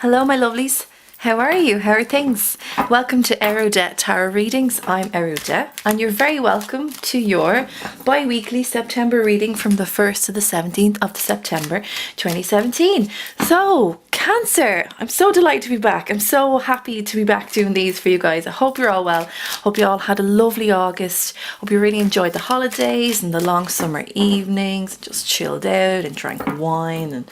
Hello my lovelies, how are you? How are things? Welcome to Eriu Tarot Readings. I'm Eriu and you're very welcome to your bi-weekly September reading from the 1st to the 17th of September 2017. So, Cancer, I'm so delighted to be back. I'm so happy to be back doing these for you guys. I hope you're all well. Hope you all had a lovely August. Hope you really enjoyed the holidays and the long summer evenings. Just chilled out and drank wine and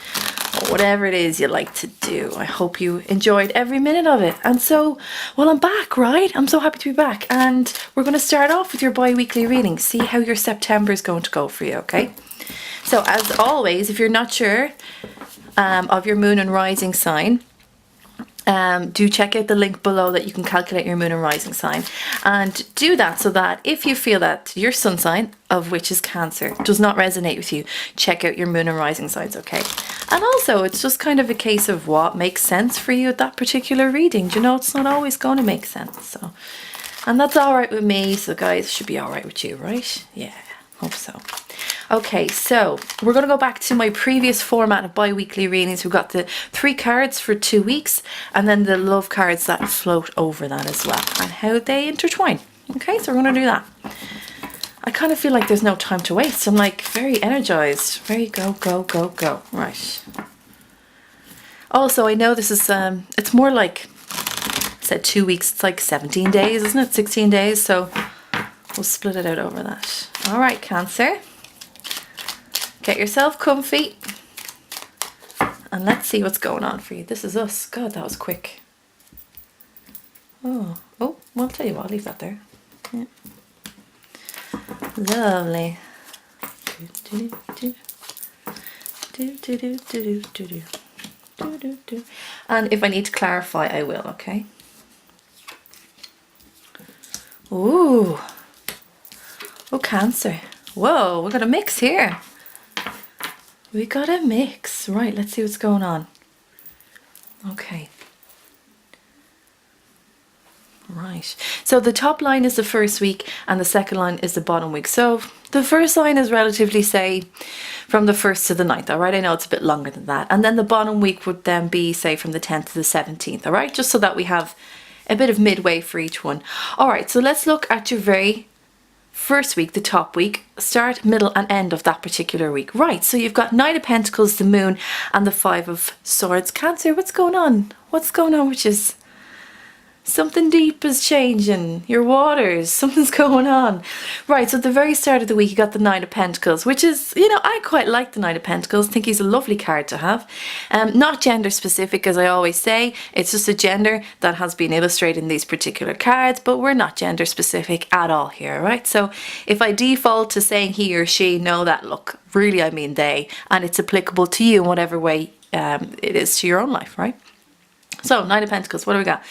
whatever it is you like to do. I hope you enjoyed every minute of it. And so, well, I'm back, right? I'm so happy to be back. And we're going to start off with your bi-weekly reading. See how your September is going to go for you, okay? So, as always, if you're not sure of your moon and rising sign, do check out the link below that you can calculate your moon and rising sign, and do that so that if you feel that your sun sign, of which is Cancer, does not resonate with you, check out your moon and rising signs, okay? And also, it's just kind of a case of what makes sense for you at that particular reading. Do you know, it's not always going to make sense. So, and that's all right with me, so guys, it should be all right with you, right? Yeah, hope so. Okay, so we're going to go back to my previous format of bi-weekly readings. We've got the 3 cards for 2 weeks and then the love cards that float over that as well and how they intertwine. Okay, so we're going to do that. I kind of feel like there's no time to waste. I'm like very energized. Very go, go, go, go. Right. Also, I know this is, it's more like, I said 2 weeks, it's like 17 days, isn't it? 16 days, so we'll split it out over that. All right, Cancer. Get yourself comfy and let's see what's going on for you. This is us. God, that was quick. Oh, well, I'll tell you what, I'll leave that there. Yeah. Lovely. And if I need to clarify, I will, okay? Ooh. Oh, Cancer. Whoa, we got a mix here. We got a mix. Right, let's see what's going on. Okay. Right. So the top line is the first week and the second line is the bottom week. So the first line is relatively, say, from the 1st to the 9th, all right? I know it's a bit longer than that. And then the bottom week would then be, say, from the 10th to the 17th, all right? Just so that we have a bit of midway for each one. All right, so let's look at your very first week, the top week, start, middle and end of that particular week. Right, so you've got Knight of Pentacles, the Moon and the 5 of Swords. Cancer, what's going on? What's going on, which is something deep is changing. Your waters, something's going on. Right, so at the very start of the week you got the Knight of Pentacles, which is, you know, I quite like the Knight of Pentacles. I think he's a lovely card to have. Not gender specific, as I always say. It's just a gender that has been illustrated in these particular cards, but we're not gender specific at all here, right? So if I default to saying he or she, know that, look, really I mean they, and it's applicable to you in whatever way it is to your own life, right? So, Knight of Pentacles, what do we got?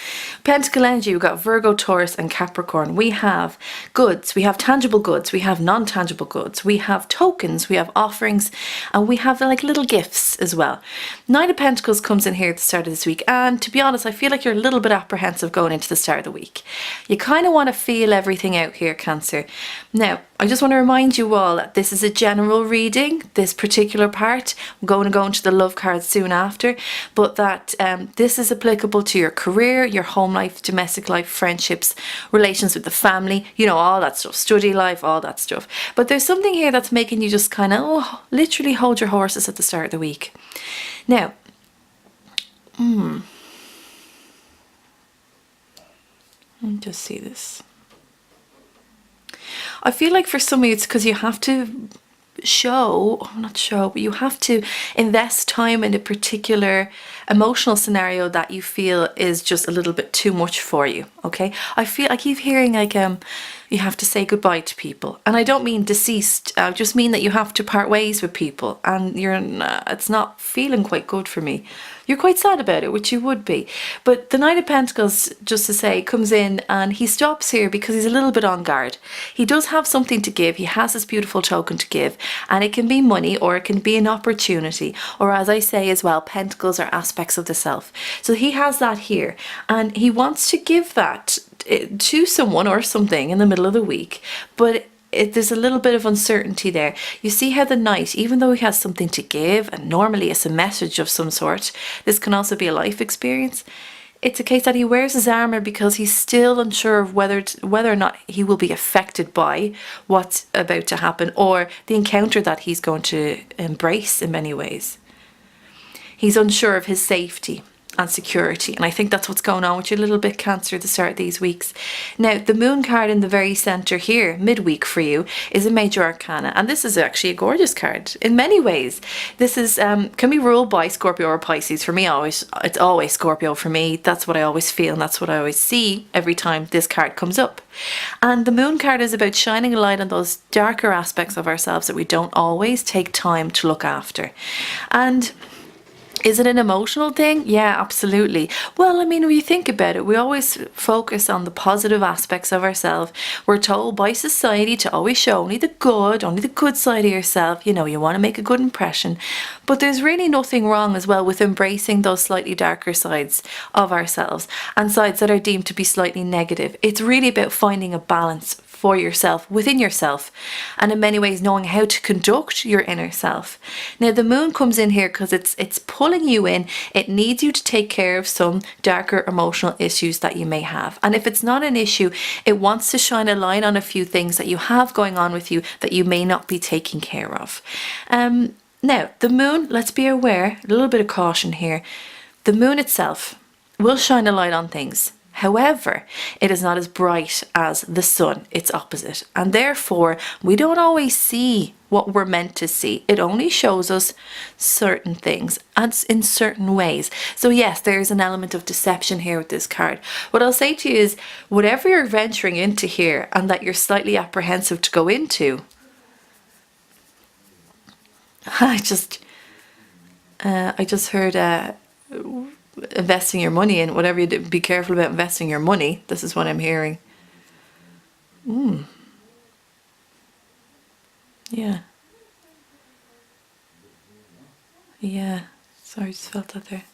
Pentacle energy, we've got Virgo, Taurus and Capricorn. We have goods, we have tangible goods, we have non-tangible goods, we have tokens, we have offerings, and we have like little gifts as well. Knight of Pentacles comes in here at the start of this week, and to be honest, I feel like you're a little bit apprehensive going into the start of the week. You kind of want to feel everything out here, Cancer. Now, I just want to remind you all that this is a general reading, this particular part. I'm going to go into the love cards soon after, but that this is applicable to your career, your home life, domestic life, friendships, relations with the family, you know, all that stuff, study life, all that stuff. But there's something here that's making you just kind of, literally hold your horses at the start of the week. Now, let me just see this. I feel like for some of you it's because you have to but you have to invest time in a particular emotional scenario that you feel is just a little bit too much for you, okay? I keep hearing like you have to say goodbye to people, and I don't mean deceased, I just mean that you have to part ways with people, and it's not feeling quite good for me. You're quite sad about it, which you would be. But the Knight of Pentacles, just to say, comes in and he stops here because he's a little bit on guard. He does have something to give. He has this beautiful token to give, and it can be money or it can be an opportunity, or as I say as well, pentacles are aspects of the self. So he has that here, and he wants to give that to someone or something in the middle of the week, but there's a little bit of uncertainty there. You see how the Knight, even though he has something to give, and normally it's a message of some sort, this can also be a life experience. It's a case that he wears his armor because he's still unsure of whether or not he will be affected by what's about to happen, or the encounter that he's going to embrace in many ways. He's unsure of his safety and security, and I think that's what's going on with you a little bit, Cancer, at the start of these weeks. Now, the Moon card in the very centre here, midweek for you, is a major arcana, and this is actually a gorgeous card in many ways. This is can be ruled by Scorpio or Pisces. For me, it's always Scorpio for me. That's what I always feel, and that's what I always see every time this card comes up. And the Moon card is about shining a light on those darker aspects of ourselves that we don't always take time to look after. And is it an emotional thing? Yeah, absolutely. Well, I mean, when you think about it, we always focus on the positive aspects of ourselves. We're told by society to always show only the good side of yourself. You know, you want to make a good impression. But there's really nothing wrong as well with embracing those slightly darker sides of ourselves and sides that are deemed to be slightly negative. It's really about finding a balance for yourself, within yourself, and in many ways knowing how to conduct your inner self. Now, the Moon comes in here because it's pulling you in. It needs you to take care of some darker emotional issues that you may have. And if it's not an issue, it wants to shine a light on a few things that you have going on with you that you may not be taking care of. Now, the Moon, let's be aware, a little bit of caution here. The Moon itself will shine a light on things. However, it is not as bright as the Sun, its opposite, and therefore we don't always see what we're meant to see. It only shows us certain things and in certain ways. So yes, there's an element of deception here with this card. What I'll say to you is, whatever you're venturing into here and that you're slightly apprehensive to go into, I just heard investing your money in whatever you do. Be careful about investing your money. This is what I'm hearing. Yeah. Sorry, just felt that there.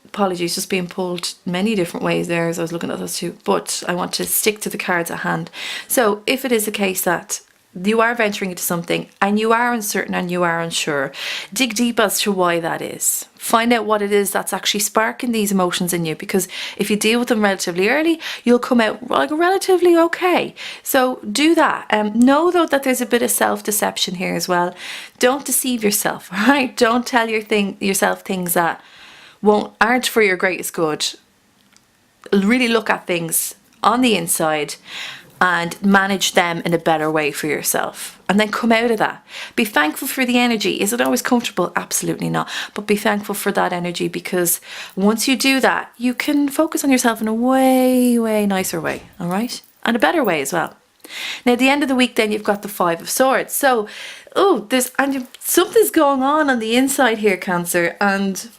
Apologies, just being pulled many different ways there as I was looking at those two, but I want to stick to the cards at hand. So if it is a case that you are venturing into something and you are uncertain and you are unsure, dig deep as to why that is. Find out what it is that's actually sparking these emotions in you, because if you deal with them relatively early, you'll come out like relatively okay. So do that. Know though that there's a bit of self-deception here as well. Don't deceive yourself, right? Don't tell yourself things that aren't for your greatest good. Really look at things on the inside and manage them in a better way for yourself, and then come out of that. Be thankful for the energy. Is it always comfortable? Absolutely not. But be thankful for that energy, because once you do that, you can focus on yourself in a way, way nicer way, all right? And a better way as well. Now, at the end of the week, then you've got the Five of Swords. So, something's going on the inside here, Cancer, and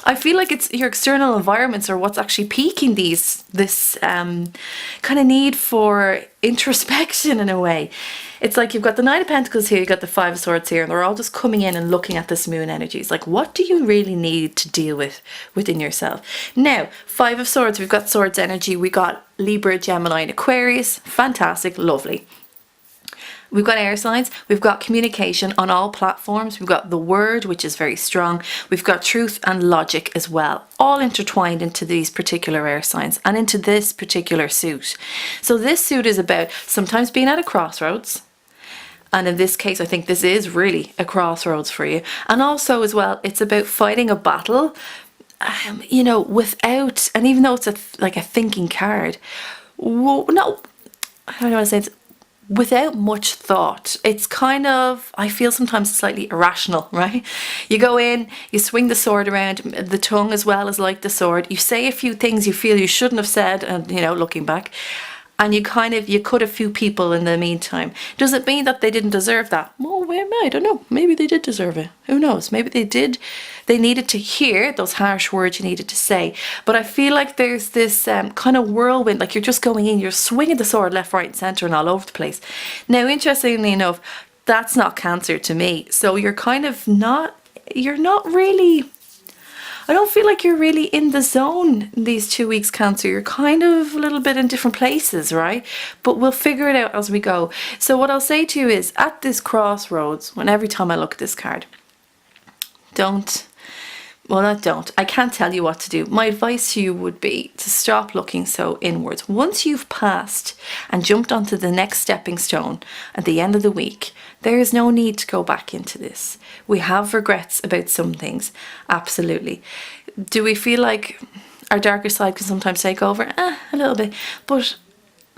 I feel like it's your external environments are what's actually piquing this kind of need for introspection in a way. It's like you've got the Knight of Pentacles here, you've got the Five of Swords here, and they're all just coming in and looking at this Moon energy. It's like, what do you really need to deal with within yourself? Now, Five of Swords, we've got Swords energy, we got Libra, Gemini, and Aquarius. Fantastic, lovely. We've got air signs, we've got communication on all platforms, we've got the word, which is very strong, we've got truth and logic as well, all intertwined into these particular air signs and into this particular suit. So this suit is about sometimes being at a crossroads, and in this case I think this is really a crossroads for you, and also as well it's about fighting a battle, without, and even though it's like a thinking card, how do I want to say it? Without much thought. It's kind of, I feel sometimes slightly irrational, right? You go in, you swing the sword around, the tongue as well as like the sword. You say a few things you feel you shouldn't have said, and looking back, and you cut a few people in the meantime. Does it mean that they didn't deserve that? Well, I don't know. Maybe they did deserve it. Who knows? Maybe they did. They needed to hear those harsh words you needed to say. But I feel like there's this kind of whirlwind, like you're just going in, you're swinging the sword left, right, and centre and all over the place. Now, interestingly enough, that's not Cancer to me. So you're not really, I don't feel like you're really in the zone these 2 weeks, Cancer. You're kind of a little bit in different places, right? But we'll figure it out as we go. So what I'll say to you is, at this crossroads, when every time I look at this card, I can't tell you what to do. My advice to you would be to stop looking so inwards. Once you've passed and jumped onto the next stepping stone at the end of the week, there is no need to go back into this. We have regrets about some things, absolutely. Do we feel like our darker side can sometimes take over? A little bit, but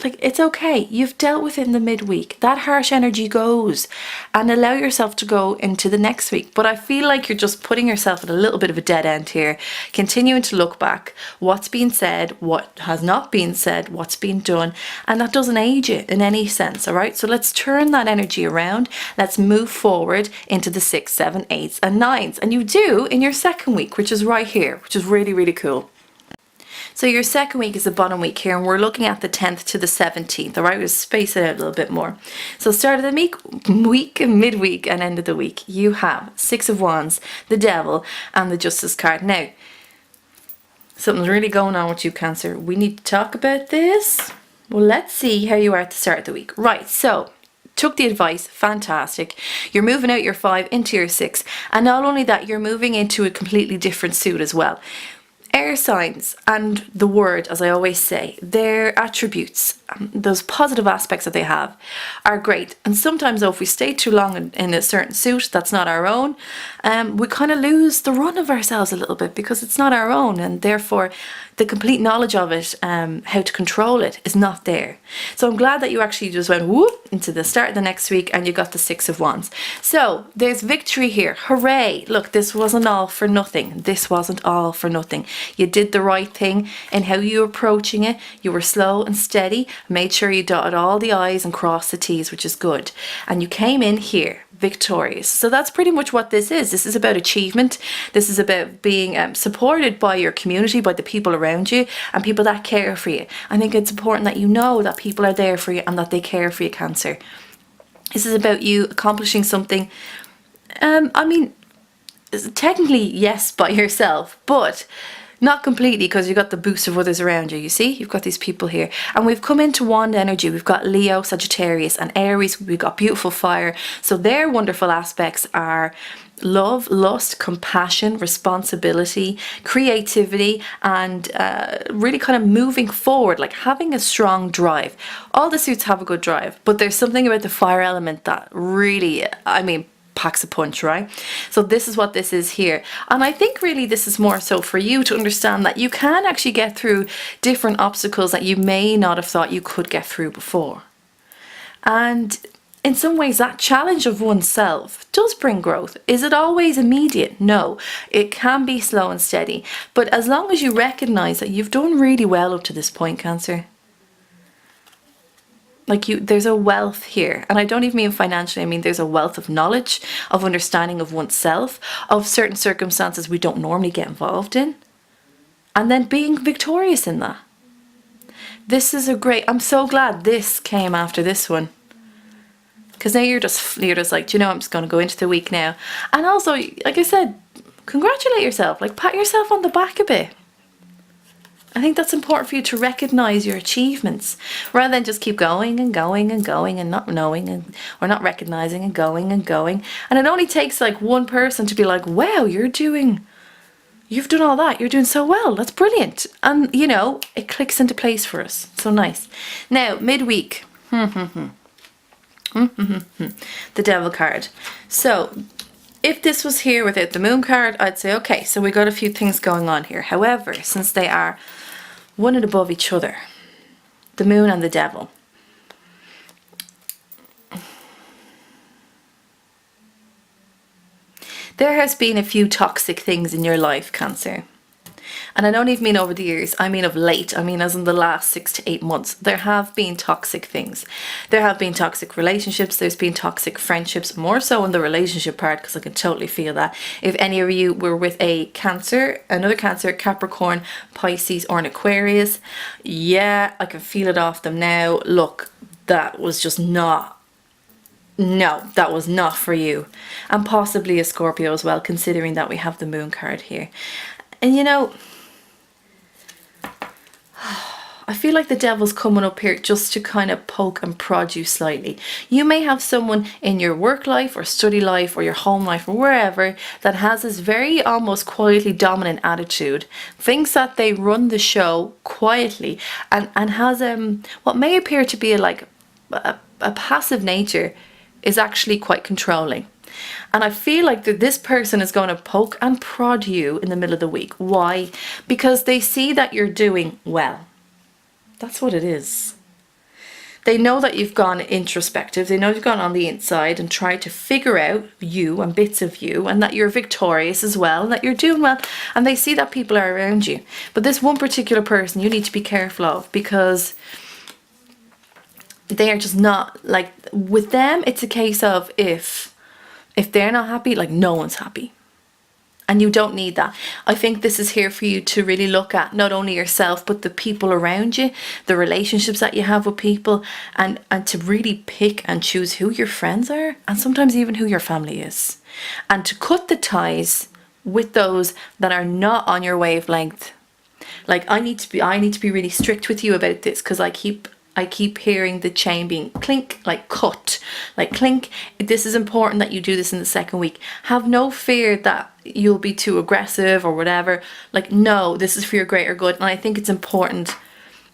like, it's okay. You've dealt with it in the midweek. That harsh energy goes, and allow yourself to go into the next week. But I feel like you're just putting yourself at a little bit of a dead end here, continuing to look back, what's been said, what has not been said, what's been done, and that doesn't age it in any sense, all right? So let's turn that energy around. Let's move forward into the 6, 7, 8s, and 9s. And you do in your second week, which is right here, which is really, really cool. So your second week is the bottom week here, and we're looking at the 10th to the 17th, all right? We'll space it out a little bit more. So start of the week, midweek, and end of the week, you have 6 of Wands, the Devil, and the Justice card. Now, something's really going on with you, Cancer. We need to talk about this. Well, let's see how you are at the start of the week. Right, so took the advice, fantastic. You're moving out your 5 into your 6, and not only that, you're moving into a completely different suit as well. Air signs and the word, as I always say, their attributes, those positive aspects that they have, are great. And sometimes though, if we stay too long in a certain suit that's not our own, we kind of lose the run of ourselves a little bit because it's not our own, and therefore the complete knowledge of it, how to control it, is not there. So I'm glad that you actually just went whoop into the start of the next week and you got the 6 of Wands. So there's victory here. Hooray! Look, this wasn't all for nothing. This wasn't all for nothing. You did the right thing in how you were approaching it. You were slow and steady, made sure you dotted all the I's and crossed the T's, which is good. And you came in here victorious. So that's pretty much what this is. This is about achievement. This is about being supported by your community, by the people around you, and people that care for you. I think it's important that you know that people are there for you and that they care for you, Cancer. This is about you accomplishing something. I mean, technically, yes, by yourself, but not completely, because you've got the boost of others around you. You see, you've got these people here, and we've come into wand energy. We've got Leo, Sagittarius, and Aries. We've got beautiful fire. So their wonderful aspects are love, lust, compassion, responsibility, creativity, and really kind of moving forward, like having a strong drive. All the suits have a good drive, but there's something about the fire element that really, I mean, packs a punch, right? So this is what this is here. And I think really this is more so for you to understand that you can actually get through different obstacles that you may not have thought you could get through before. And in some ways, that challenge of oneself does bring growth. Is it always immediate? No, it can be slow and steady. But as long as you recognize that you've done really well up to this point, Cancer, like there's a wealth here, and I don't even mean financially. I mean there's a wealth of knowledge, of understanding of oneself, of certain circumstances we don't normally get involved in, and then being victorious in that. This is a great. I'm so glad this came after this one, because now you're just like, do you know, I'm just going to go into the week now, and also, like I said, congratulate yourself. Like, pat yourself on the back a bit. I think that's important for you to recognize your achievements rather than just keep going and going and going and not knowing or not recognizing and going and going. And it only takes like one person to be like, wow, you've done all that. You're doing so well. That's brilliant. And you know, it clicks into place for us. So nice. Now, midweek. The Devil card. So if this was here without the Moon card, I'd say, okay, so we got a few things going on here. However, since they are one and above each other, the Moon and the Devil, there has been a few toxic things in your life, Cancer. And I don't even mean over the years, I mean of late, I mean as in the last 6 to 8 months. There have been toxic things. There have been toxic relationships, there's been toxic friendships, more so in the relationship part, because I can totally feel that. If any of you were with a Cancer, another Cancer, Capricorn, Pisces, or an Aquarius, yeah, I can feel it off them now. Look, that was just not, no, that was not for you. And possibly a Scorpio as well, considering that we have the Moon card here. And you know, I feel like the devil's coming up here just to kind of poke and prod you slightly. You may have someone in your work life or study life or your home life or wherever that has this very almost quietly dominant attitude, thinks that they run the show quietly, and has what may appear to be a passive nature is actually quite controlling. And I feel like that this person is going to poke and prod you in the middle of the week. Why? Because they see that you're doing well. That's what it is. They know that you've gone introspective. They know you've gone on the inside and tried to figure out you and bits of you, and that you're victorious as well, and that you're doing well. And they see that people are around you. But this one particular person you need to be careful of, because they are just not, like, with them, it's a case of if they're not happy, like, no one's happy. And you don't need that. I think this is here for you to really look at not only yourself, but the people around you, the relationships that you have with people, and to really pick and choose who your friends are, and sometimes even who your family is. And to cut the ties with those that are not on your wavelength. Like, I need to be really strict with you about this, because I keep hearing the chain being clink, like cut, like clink. This is important that you do this in the second week. Have no fear that you'll be too aggressive or whatever. Like, no, this is for your greater good. And I think it's important.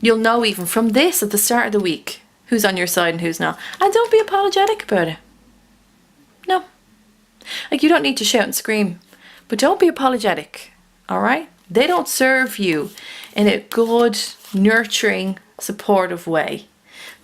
You'll know even from this at the start of the week who's on your side and who's not. And don't be apologetic about it. No. Like, you don't need to shout and scream, but don't be apologetic. All right? They don't serve you in a good, nurturing, supportive way.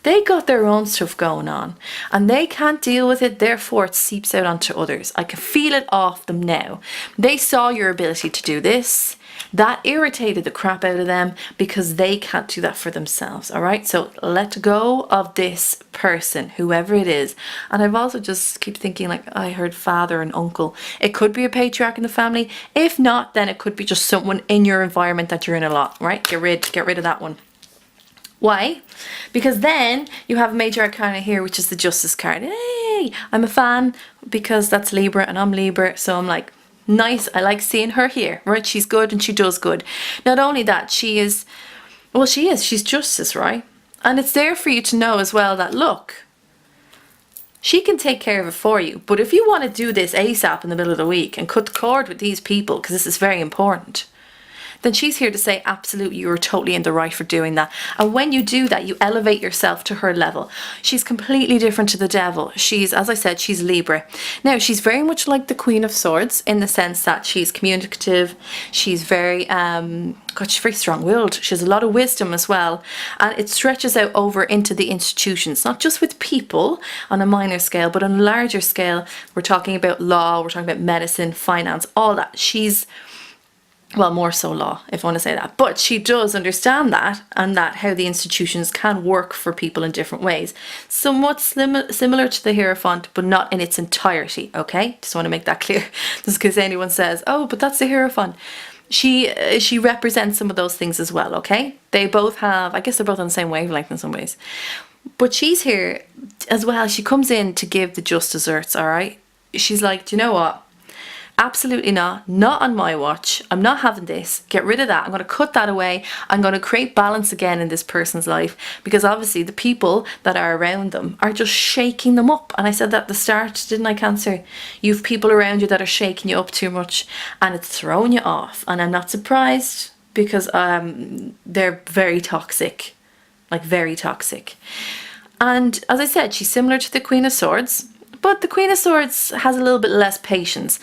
They got their own stuff going on and they can't deal with it, therefore it seeps out onto others. I can feel it off them now. They saw your ability to do this. That irritated the crap out of them because they can't do that for themselves. All right, so let go of this person, whoever it is. And I've also just keep thinking, like, I heard father and uncle. It could be a patriarch in the family. If not, then it could be just someone in your environment that you're in a lot. Right, get rid of that one. Why? Because then you have a major arcana here, which is the Justice card. Hey, I'm a fan because that's Libra and I'm Libra. So I'm like, nice. I like seeing her here, right? She's good and she does good. Not only that, she's Justice, right? And it's there for you to know as well that, look, she can take care of it for you. But if you want to do this ASAP in the middle of the week and cut the cord with these people, because this is very important, then she's here to say, absolutely, you're totally in the right for doing that. And when you do that, you elevate yourself to her level. She's completely different to the devil. She's, as I said, she's Libra. Now, she's very much like the Queen of Swords in the sense that she's communicative. She's very, she's very strong-willed. She has a lot of wisdom as well. And it stretches out over into the institutions, not just with people on a minor scale, but on a larger scale. We're talking about law, we're talking about medicine, finance, all that. She's, well, more so law, if I want to say that. But she does understand that, and that how the institutions can work for people in different ways. Somewhat similar to the Hierophant, but not in its entirety, okay? Just want to make that clear. Just because anyone says, oh, but that's the Hierophant. She represents some of those things as well, okay? They both have, I guess they're both on the same wavelength in some ways. But she's here as well. She comes in to give the just desserts, all right? She's like, do you know what? Absolutely not. Not on my watch. I'm not having this. Get rid of that. I'm going to cut that away. I'm going to create balance again in this person's life, because obviously the people that are around them are just shaking them up. And I said that at the start, didn't I, Cancer? You've people around you that are shaking you up too much and it's throwing you off. And I'm not surprised, because they're very toxic. Like, very toxic. And as I said, she's similar to the Queen of Swords, but the Queen of Swords has a little bit less patience.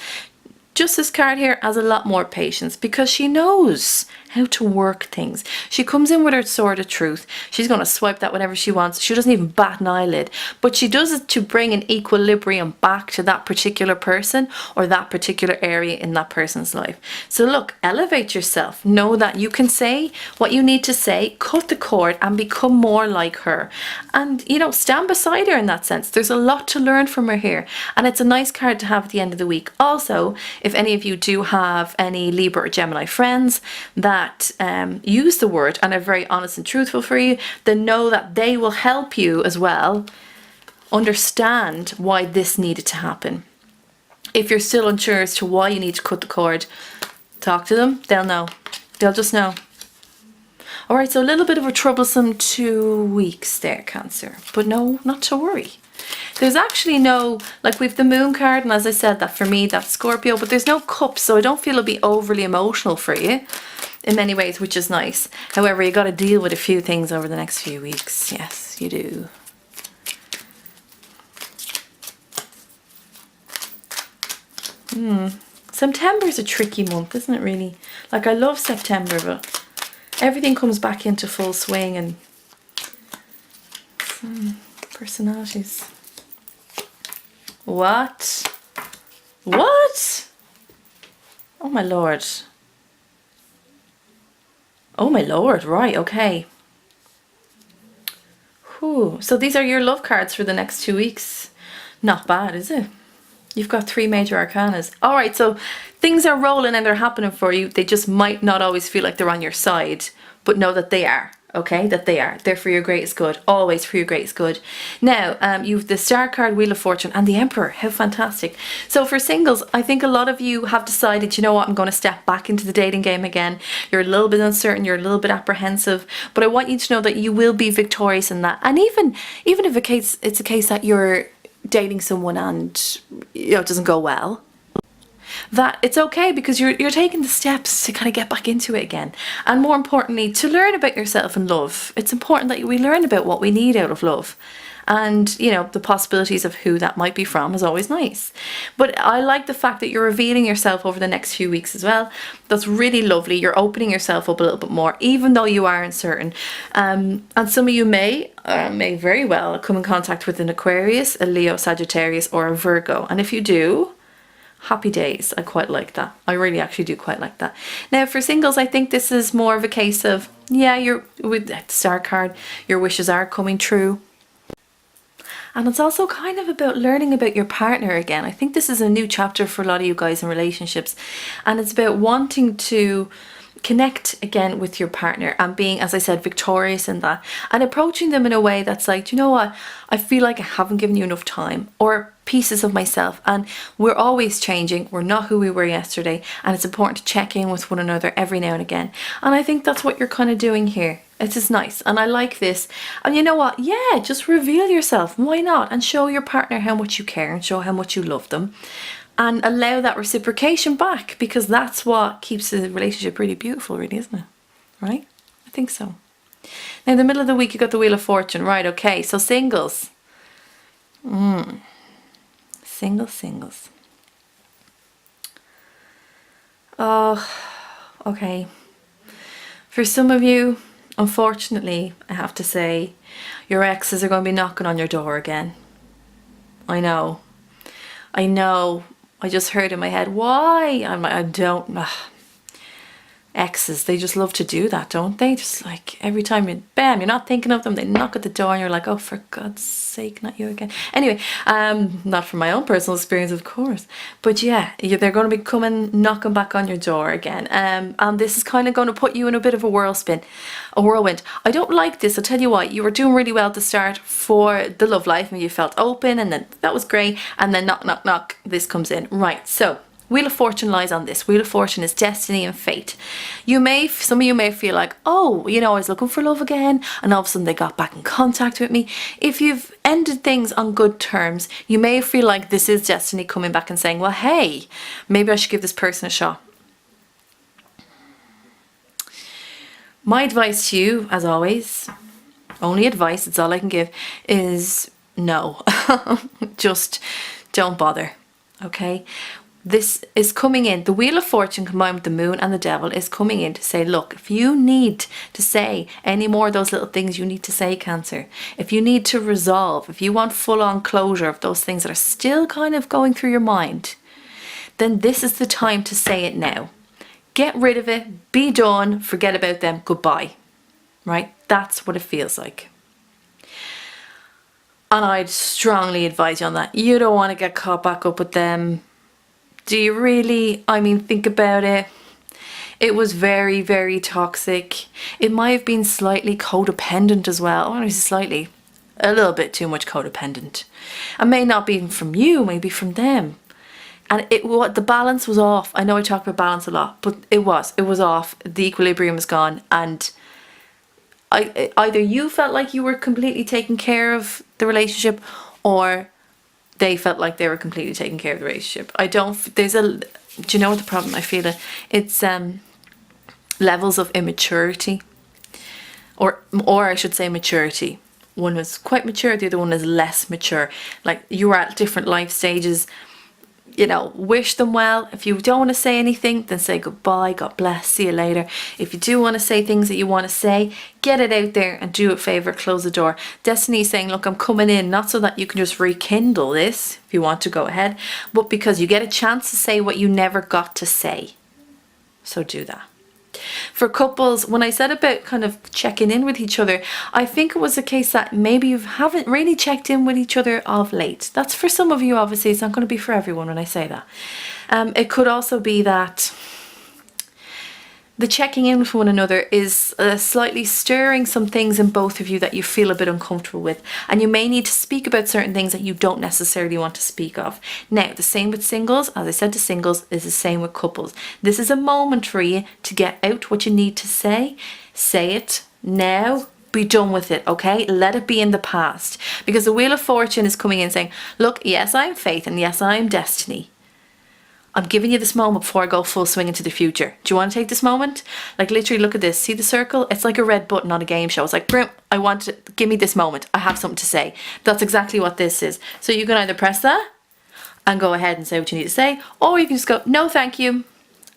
Justice card here has a lot more patience because she knows how to work things. She comes in with her sword of truth. She's going to swipe that whenever she wants. She doesn't even bat an eyelid, but she does it to bring an equilibrium back to that particular person or that particular area in that person's life. So look, elevate yourself. Know that you can say what you need to say, cut the cord and become more like her. And, you know, stand beside her in that sense. There's a lot to learn from her here. And it's a nice card to have at the end of the week. Also, if any of you do have any Libra or Gemini friends that use the word and are very honest and truthful for you, then know that they will help you as well understand why this needed to happen. If you're still unsure as to why you need to cut the cord, Talk to them, they'll know. They'll just know. All right, so a little bit of a troublesome 2 weeks there, Cancer. But no, not to worry. There's actually no, like we've the moon card, and as I said, that for me, that's Scorpio, but there's no cups, so I don't feel it'll be overly emotional for you in many ways, which is nice. However, you got to deal with a few things over the next few weeks. Yes, you do. September's a tricky month, isn't it, really? Like, I love September, but everything comes back into full swing, and personalities. What? What? Oh my lord. Oh my lord, right, okay. Whew. So these are your love cards for the next 2 weeks. Not bad, is it? You've got 3 major arcanas. All right, so things are rolling and they're happening for you. They just might not always feel like they're on your side, but know that they are. Okay, that they are. They're for your greatest good. Always for your greatest good. Now, you've the Star card, Wheel of Fortune, and the Emperor. How fantastic. So for singles, I think a lot of you have decided, you know what, I'm going to step back into the dating game again. You're a little bit uncertain, you're a little bit apprehensive, but I want you to know that you will be victorious in that. And even if it's a case that you're dating someone and it doesn't go well, that it's okay, because you're taking the steps to kind of get back into it again. And more importantly, to learn about yourself and love. It's important that we learn about what we need out of love. And, the possibilities of who that might be from is always nice. But I like the fact that you're revealing yourself over the next few weeks as well. That's really lovely. You're opening yourself up a little bit more, even though you are uncertain. And some of you may very well come in contact with an Aquarius, a Leo, Sagittarius, or a Virgo. And if you do, happy days. I quite like that. I really actually do quite like that. Now for singles, I think this is more of a case of, you're with the Star card, your wishes are coming true. And it's also kind of about learning about your partner again. I think this is a new chapter for a lot of you guys in relationships. And it's about wanting to connect again with your partner and being, as I said, victorious in that, and approaching them in a way that's like, do you know what, I feel like I haven't given you enough time, or pieces of myself, and we're always changing, we're not who we were yesterday, and it's important to check in with one another every now and again. And I think that's what you're kind of doing here. It's just nice, and I like this. And you know what, just reveal yourself, why not, and show your partner how much you care and show how much you love them. And allow that reciprocation back, because that's what keeps the relationship really beautiful, really, isn't it? Right? I think so. Now, in the middle of the week, you got the Wheel of Fortune. Right, okay. So singles. Singles. Oh, okay. For some of you, unfortunately, I have to say, your exes are going to be knocking on your door again. I know. I just heard in my head, why? I'm like, I don't. Exes, they just love to do that, don't they? Just like every time you're not thinking of them, they knock at the door and you're like, oh, for God's sake, not you again. Anyway, not from my own personal experience, of course, but they're going to be coming, knocking back on your door again. And this is kind of going to put you in a bit of a whirlwind. I don't like this. I'll tell you what, you were doing really well to start for the love life, and you felt open, and then that was great, and then knock, this comes in. Right, so Wheel of Fortune lies on this. Wheel of Fortune is destiny and fate. Some of you may feel like, oh, I was looking for love again, and all of a sudden they got back in contact with me. If you've ended things on good terms, you may feel like this is destiny coming back and saying, well, hey, maybe I should give this person a shot. My advice to you, as always, only advice, it's all I can give, is no. Just don't bother, okay? This is coming in, the Wheel of Fortune combined with the Moon and the Devil is coming in to say, look, if you need to say any more of those little things you need to say, Cancer, if you need to resolve, if you want full-on closure of those things that are still kind of going through your mind, then this is the time to say it now. Get rid of it, be done, forget about them, goodbye. Right? That's what it feels like. And I'd strongly advise you on that. You don't want to get caught back up with them. Do you really? I mean, think about it. It was very, very toxic. It might have been slightly codependent as well. Or slightly, a little bit too much codependent. It may not be from you, maybe from them. And the balance was off. I know I talk about balance a lot, but it was off. The equilibrium was gone, and either you felt like you were completely taking care of the relationship, or they felt like they were completely taking care of the relationship. Do you know what the problem I feel? It's levels of immaturity, or I should say maturity. One is quite mature, the other one is less mature. Like, you are at different life stages. You know, wish them well. If you don't want to say anything, then say goodbye, God bless, see you later. If you do want to say things that you want to say, get it out there and do it a favour, close the door. Destiny is saying, look, I'm coming in, not so that you can just rekindle this, if you want to go ahead, but because you get a chance to say what you never got to say. So do that. For couples, when I said about kind of checking in with each other, I think it was a case that maybe you haven't really checked in with each other of late. That's for some of you, obviously. It's not going to be for everyone when I say that. It could also be that the checking in with one another is slightly stirring some things in both of you that you feel a bit uncomfortable with, and you may need to speak about certain things that you don't necessarily want to speak of. Now, the same with singles, as I said to singles, is the same with couples. This is a moment for you to get out what you need to say. Say it now. Be done with it, okay? Let it be in the past. Because the Wheel of Fortune is coming in saying, look, yes, I am faith, and yes, I am destiny. I'm giving you this moment before I go full swing into the future. Do you want to take this moment? Like, literally, look at this. See the circle? It's like a red button on a game show. It's like, I want to, give me this moment. I have something to say. That's exactly what this is. So you can either press that and go ahead and say what you need to say, or you can just go, no, thank you,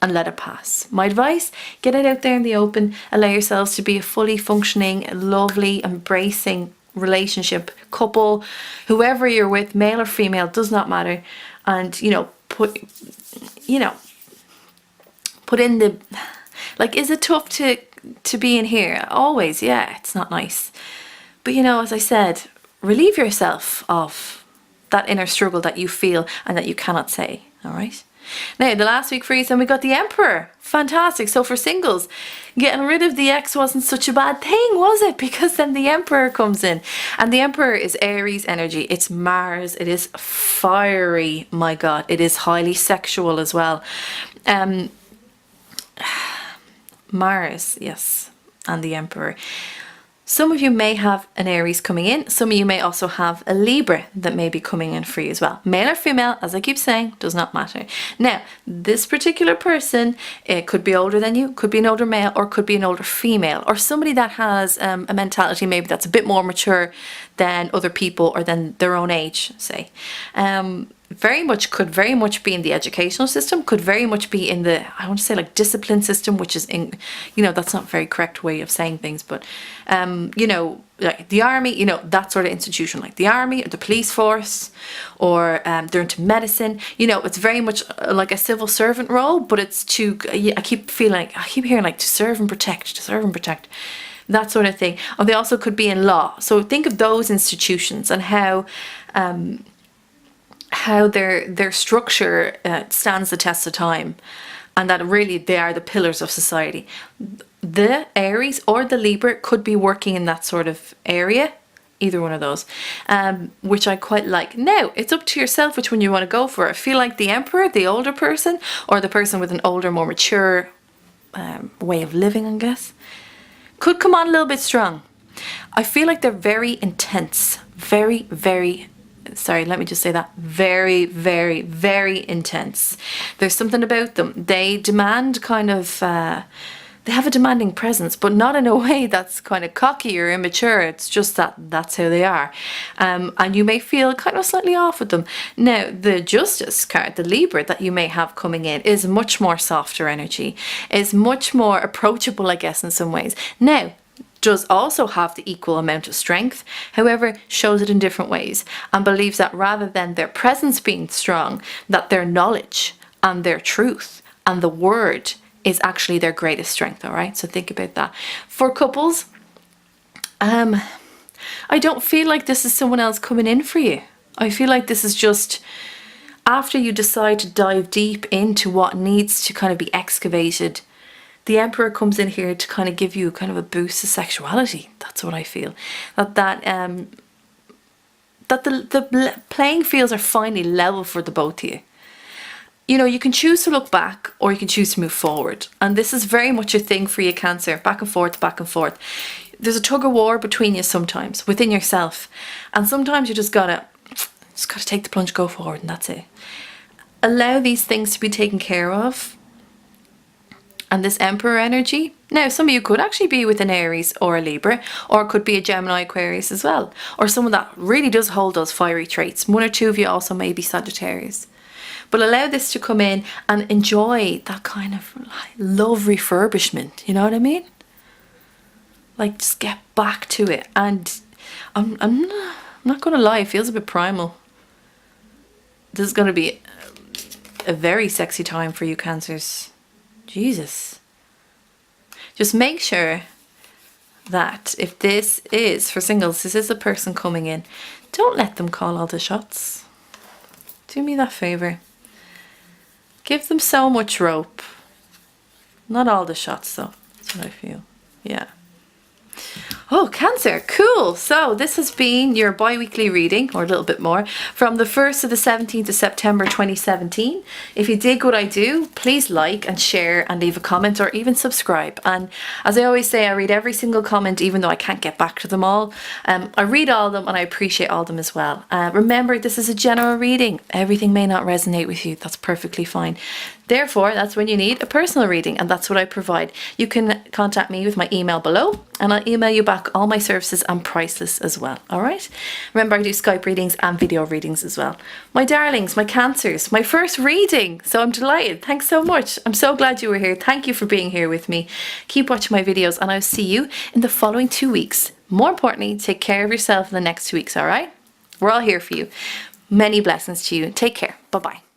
and let it pass. My advice, get it out there in the open. Allow yourselves to be a fully functioning, lovely, embracing relationship, couple, whoever you're with, male or female, does not matter. And, you know, put in the, like, is it tough to be in here? Always, yeah, it's not nice. But, you know, as I said, relieve yourself of that inner struggle that you feel and that you cannot say, all right? Now, the last week for you, then we got the Emperor. Fantastic. So for singles, getting rid of the ex wasn't such a bad thing, was it? Because then the Emperor comes in. And the Emperor is Aries energy. It's Mars. It is fiery. My God. It is highly sexual as well. Mars, yes. And the Emperor. Some of you may have an Aries coming in. Some of you may also have a Libra that may be coming in for you as well. Male or female, as I keep saying, does not matter. Now, this particular person, it could be older than you, could be an older male, or could be an older female, or somebody that has a mentality maybe that's a bit more mature than other people or than their own age, say. Could very much be in the educational system, could very much be in the, I want to say, like, discipline system, which is in, you know, that's not a very correct way of saying things, but you know, like the army, you know, that sort of institution, like the army or the police force, or they're into medicine. You know, it's very much like a civil servant role, but it's I keep hearing like to serve and protect, that sort of thing. Or they also could be in law. So think of those institutions and how their structure stands the test of time, and that really they are the pillars of society. The Aries or the Libra could be working in that sort of area, either one of those, which I quite like. Now, it's up to yourself which one you want to go for. I feel like the Emperor, the older person, or the person with an older, more mature way of living, I guess, could come on a little bit strong. I feel like they're very intense, very, very very, very intense. There's something about them. They demand kind of, they have a demanding presence, but not in a way that's kind of cocky or immature. It's just that's how they are. And you may feel kind of slightly off with them. Now, the Justice card, the Libra that you may have coming in, is much more softer energy, is much more approachable, I guess, in some ways. Now, does also have the equal amount of strength, however, shows it in different ways, and believes that rather than their presence being strong, that their knowledge and their truth and the word is actually their greatest strength, all right? So think about that. For couples, I don't feel like this is someone else coming in for you. I feel like this is just after you decide to dive deep into what needs to kind of be excavated. The Emperor comes in here to kind of give you kind of a boost of sexuality. That's what I feel. That the playing fields are finally level for the both of you. you know, you can choose to look back or you can choose to move forward. And this is very much a thing for you, Cancer. Back and forth, back and forth. There's a tug of war between you sometimes, within yourself. And sometimes you just gotta take the plunge, go forward, and that's it. Allow these things to be taken care of. And this Emperor energy, now some of you could actually be with an Aries or a Libra, or it could be a Gemini, Aquarius as well, or someone that really does hold those fiery traits. One or two of you also may be Sagittarius. But allow this to come in and enjoy that kind of love refurbishment, you know what I mean? Like, just get back to it. And I'm not going to lie, it feels a bit primal. This is going to be a very sexy time for you, Cancers. Jesus. Just make sure that if this is for singles, this is a person coming in, don't let them call all the shots. Do me that favor. Give them so much rope. Not all the shots though. That's what I feel. Yeah. Oh, Cancer, cool. So this has been your bi-weekly reading, or a little bit more, from the 1st to the 17th of September 2017. If you dig what I do, please like and share and leave a comment or even subscribe. And as I always say, I read every single comment, even though I can't get back to them all. I read all of them and I appreciate all of them as well. Remember, this is a general reading. Everything may not resonate with you. That's perfectly fine. Therefore, that's when you need a personal reading, and that's what I provide. You can contact me with my email below, and I'll email you back all my services and priceless as well. All right. Remember, I do Skype readings and video readings as well. My darlings, my Cancers, my first reading. So I'm delighted. Thanks so much. I'm so glad you were here. Thank you for being here with me. Keep watching my videos, and I'll see you in the following 2 weeks. More importantly, take care of yourself in the next 2 weeks. All right. We're all here for you. Many blessings to you. Take care. Bye-bye.